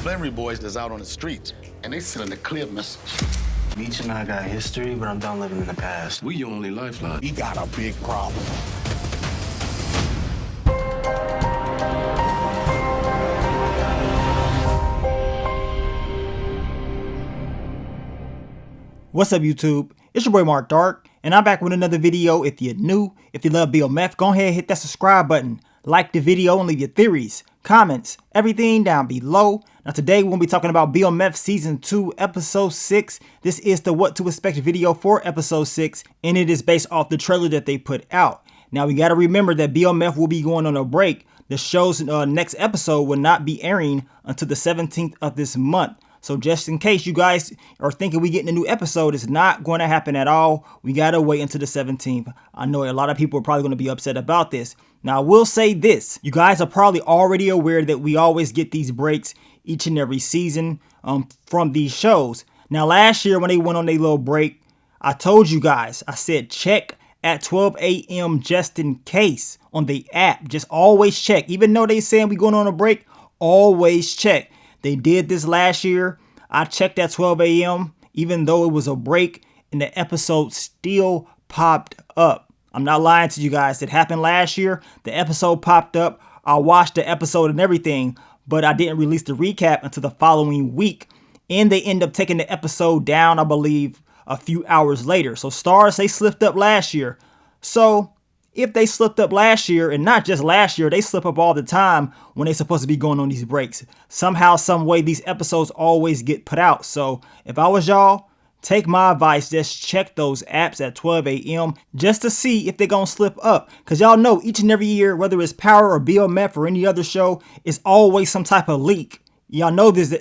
Flannery boys that's out on the streets, and they sending a clear message. Meech and I got history, but I'm done living in the past. We your only lifeline. We got a big problem. What's up, YouTube? It's your boy Mark Dark, and I'm back with another video. If you're new, if you love BMF, go ahead and hit that subscribe button. Like the video and leave your theories, comments, everything down below. Now today we're going to be talking about BMF Season 2, Episode 6. This is the What to Expect video for Episode 6, and it is based off the trailer that they put out. Now we got to remember that BMF will be going on a break. The show's next episode will not be airing until the 17th of this month. So just in case you guys are thinking we getting a new episode, it's not going to happen at all. We got to wait until the 17th. I know a lot of people are probably going to be upset about this. Now, I will say this. You guys are probably already aware that we always get these breaks each and every season from these shows. Now, last year when they went on their little break, I told you guys, I said check at 12 a.m. just in case on the app. Just always check. Even though they saying we going on a break, always check. They did this last year. I checked at 12 a.m. even though it was a break, and the episode still popped up. I'm not lying to you guys. It happened last year. The episode popped up. I watched the episode and everything, but I didn't release the recap until the following week. And they end up taking the episode down, I believe, a few hours later. So Starz, they slipped up last year. So if they slipped up last year, and not just last year, they slip up all the time when they're supposed to be going on these breaks. Somehow, some way, these episodes always get put out. So if I was y'all, take my advice, just check those apps at 12 a.m. just to see if they're going to slip up. Because y'all know each and every year, whether it's Power or BMF or any other show, it's always some type of leak. Y'all know this,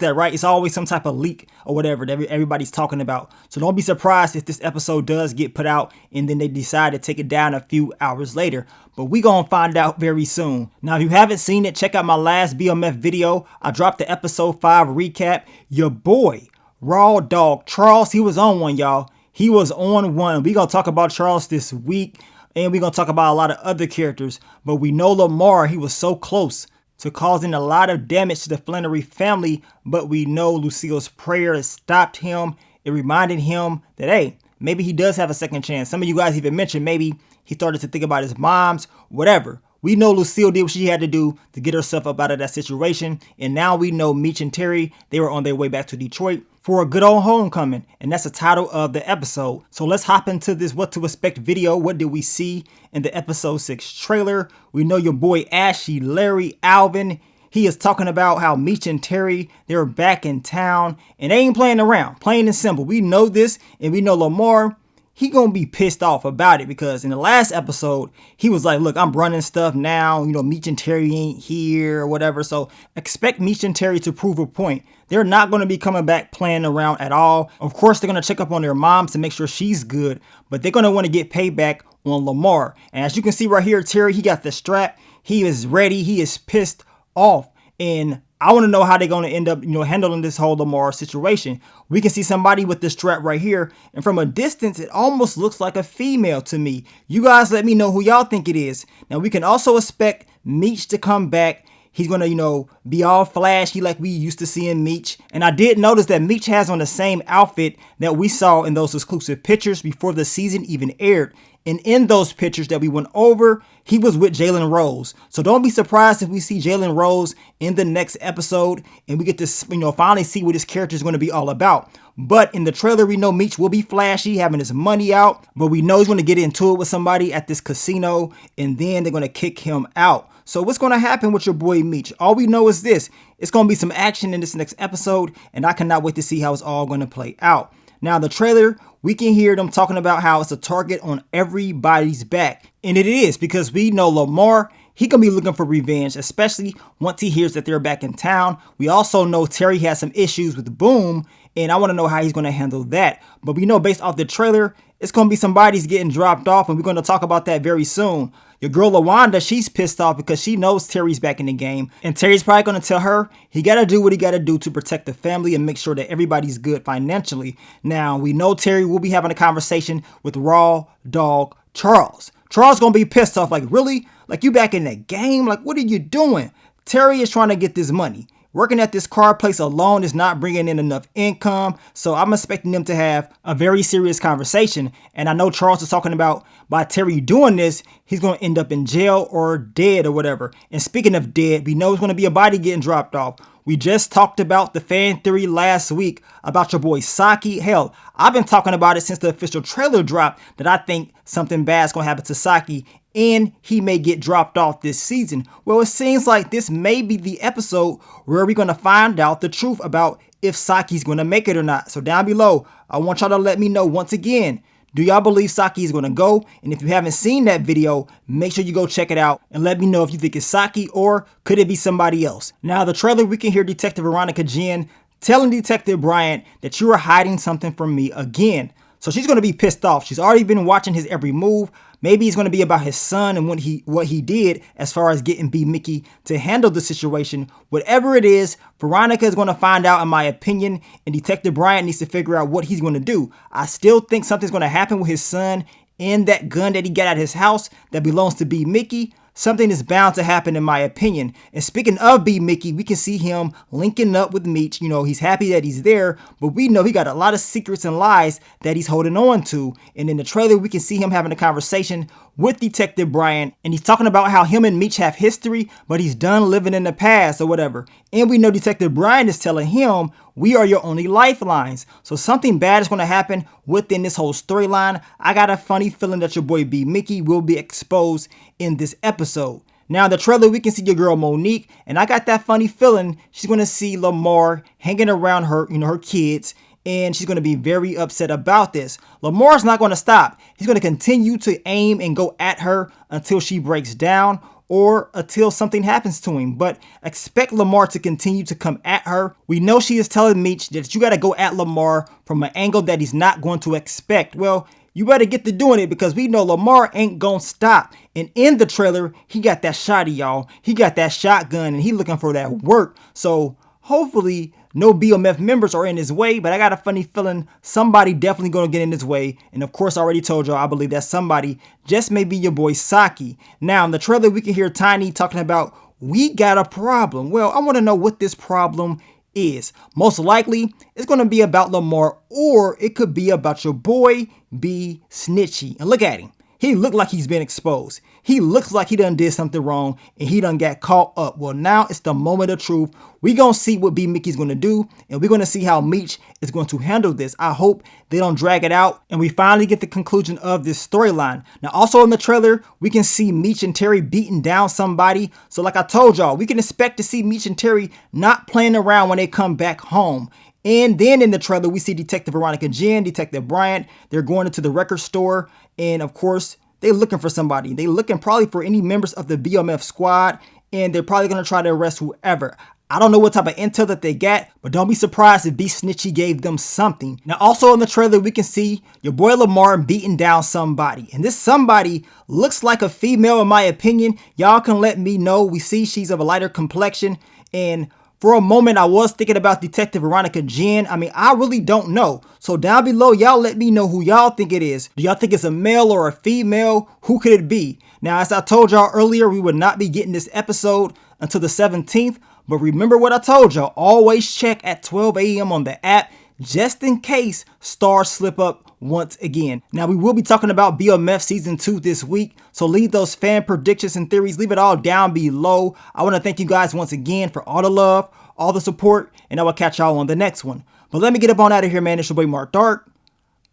right? It's always some type of leak or whatever that everybody's talking about. So don't be surprised if this episode does get put out and then they decide to take it down a few hours later. But we gonna find out very soon. Now, if you haven't seen it, check out my last BMF video. I dropped the episode 5 recap. Your boy, Raw Dog Charles, he was on one, y'all. He was on one. We gonna talk about Charles this week, and we gonna talk about a lot of other characters. But we know Lamar, he was so close to causing a lot of damage to the Flannery family, but we know Lucille's prayer stopped him. It reminded him that, hey, maybe he does have a second chance. Some of you guys even mentioned maybe he started to think about his moms, whatever. We know Lucille did what she had to do to get herself up out of that situation, and now we know Meech and Terry, they were on their way back to Detroit for a good old homecoming, and that's the title of the episode. So let's hop into this What to Expect video. What did we see in the episode 6 trailer? We know your boy Ashy, Larry, Alvin. He is talking about how Meech and Terry, they're back in town, and they ain't playing around, plain and simple. We know this, and we know Lamar, he gonna be pissed off about it, because in the last episode, he was like, look, I'm running stuff now. You know, Meech and Terry ain't here or whatever. So expect Meech and Terry to prove a point. They're not going to be coming back playing around at all. Of course, they're going to check up on their mom to make sure she's good, but they're going to want to get payback on Lamar. And as you can see right here, Terry, he got the strap. He is ready. He is pissed off. And I want to know how they're going to end up, handling this whole Lamar situation. We can see somebody with this strap right here. And from a distance, it almost looks like a female to me. You guys let me know who y'all think it is. Now, we can also expect Meech to come back. He's going to, be all flashy like we used to see in Meech. And I did notice that Meech has on the same outfit that we saw in those exclusive pictures before the season even aired. And in those pictures that we went over, he was with Jalen Rose. So don't be surprised if we see Jalen Rose in the next episode and we get to, finally see what his character is going to be all about. But in the trailer, we know Meech will be flashy, having his money out. But we know he's going to get into it with somebody at this casino, and then they're going to kick him out. So what's going to happen with your boy Meech? All we know is this. It's going to be some action in this next episode, and I cannot wait to see how it's all going to play out. Now, the trailer, we can hear them talking about how it's a target on everybody's back. And it is, because we know Lamar, he can be looking for revenge, especially once he hears that they're back in town. We also know Terry has some issues with Boom, and I want to know how he's going to handle that. But we know based off the trailer, it's going to be somebody's getting dropped off, and we're going to talk about that very soon. Your girl LaWanda, she's pissed off because she knows Terry's back in the game. And Terry's probably going to tell her he got to do what he got to do to protect the family and make sure that everybody's good financially. Now, we know Terry will be having a conversation with Raw Dog Charles. Charles going to be pissed off like, really? Like, you back in the game? Like, what are you doing? Terry is trying to get this money. working at this car place alone is not bringing in enough income. So I'm expecting them to have a very serious conversation. And I know Charles is talking about by Terry doing this, he's going to end up in jail or dead or whatever. And speaking of dead, we know it's going to be a body getting dropped off. We just talked about the fan theory last week about your boy Saki. Hell, I've been talking about it since the official trailer dropped that I think something bad's going to happen to Saki and he may get dropped off this season. Well, it seems like this may be the episode where we're going to find out the truth about if Saki's going to make it or not. So down below, I want y'all to let me know once again, do y'all believe Saki is going to go? And if you haven't seen that video, make sure you go check it out and let me know if you think it's Saki or could it be somebody else. Now, the trailer, we can hear Detective Veronica Jin telling Detective Bryant that you are hiding something from me again. So she's going to be pissed off. She's already been watching his every move. Maybe it's going to be about his son and what he did as far as getting B. Mickey to handle the situation. Whatever it is, Veronica is going to find out, in my opinion, and Detective Bryant needs to figure out what he's going to do. I still think something's going to happen with his son and that gun that he got at his house that belongs to B. Mickey. Something is bound to happen, in my opinion. And speaking of B. Mickey, we can see him linking up with Meech. You know, he's happy that he's there, but we know he got a lot of secrets and lies that he's holding on to. And in the trailer, we can see him having a conversation with Detective Bryant, and he's talking about how him and Meech have history, but he's done living in the past or whatever. And we know Detective Bryant is telling him, we are your only lifelines. So something bad is going to happen within this whole storyline. I got a funny feeling that your boy B. Mickey will be exposed in this episode. Now in the trailer, we can see your girl Monique, and I got that funny feeling she's going to see Lamar hanging around her, her kids, and she's going to be very upset about this. Lamar's not going to stop. He's going to continue to aim and go at her until she breaks down or until something happens to him. But expect Lamar to continue to come at her. We know she is telling Meech that you got to go at Lamar from an angle that he's not going to expect. Well, you better get to doing it because we know Lamar ain't gonna stop. And in the trailer, he got that shotty, y'all. He got that shotgun and he looking for that work. So hopefully no BMF members are in his way, but I got a funny feeling somebody definitely gonna get in his way. And of course, I already told y'all, I believe that somebody just may be your boy Saki. Now in the trailer, we can hear Tiny talking about, we got a problem. Well, I wanna know what this problem is. Most likely, it's gonna be about Lamar, or it could be about your boy B. Snitchy. And look at him. He looked like he's been exposed. He looks like he done did something wrong and he done got caught up. Well, now it's the moment of truth. We gonna see what B. Mickey's gonna do, and we're gonna see how Meech is going to handle this. I hope they don't drag it out and we finally get the conclusion of this storyline. Now, also in the trailer, we can see Meech and Terry beating down somebody. So like I told y'all, we can expect to see Meech and Terry not playing around when they come back home. And then in the trailer, we see Detective Veronica Jin, Detective Bryant. They're going into the record store. And of course, they're looking for somebody. They're looking probably for any members of the BMF squad. And they're probably going to try to arrest whoever. I don't know what type of intel that they got, but don't be surprised if B. Snitchy gave them something. Now, also in the trailer, we can see your boy Lamar beating down somebody. And this somebody looks like a female, in my opinion. Y'all can let me know. We see she's of a lighter complexion. And for a moment, I was thinking about Detective Veronica Jin. I mean, I really don't know. So down below, y'all let me know who y'all think it is. Do y'all think it's a male or a female? Who could it be? Now, as I told y'all earlier, we would not be getting this episode until the 17th. But remember what I told y'all. Always check at 12 a.m. on the app, just in case stars slip up once again. Now, we will be talking about BMF Season 2 this week, so leave those fan predictions and theories, leave it all down below. I want to thank you guys once again for all the love, all the support, and I will catch y'all on the next one. But let me get up on out of here, man. It's your boy Mark Dark.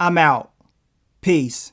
I'm out. Peace.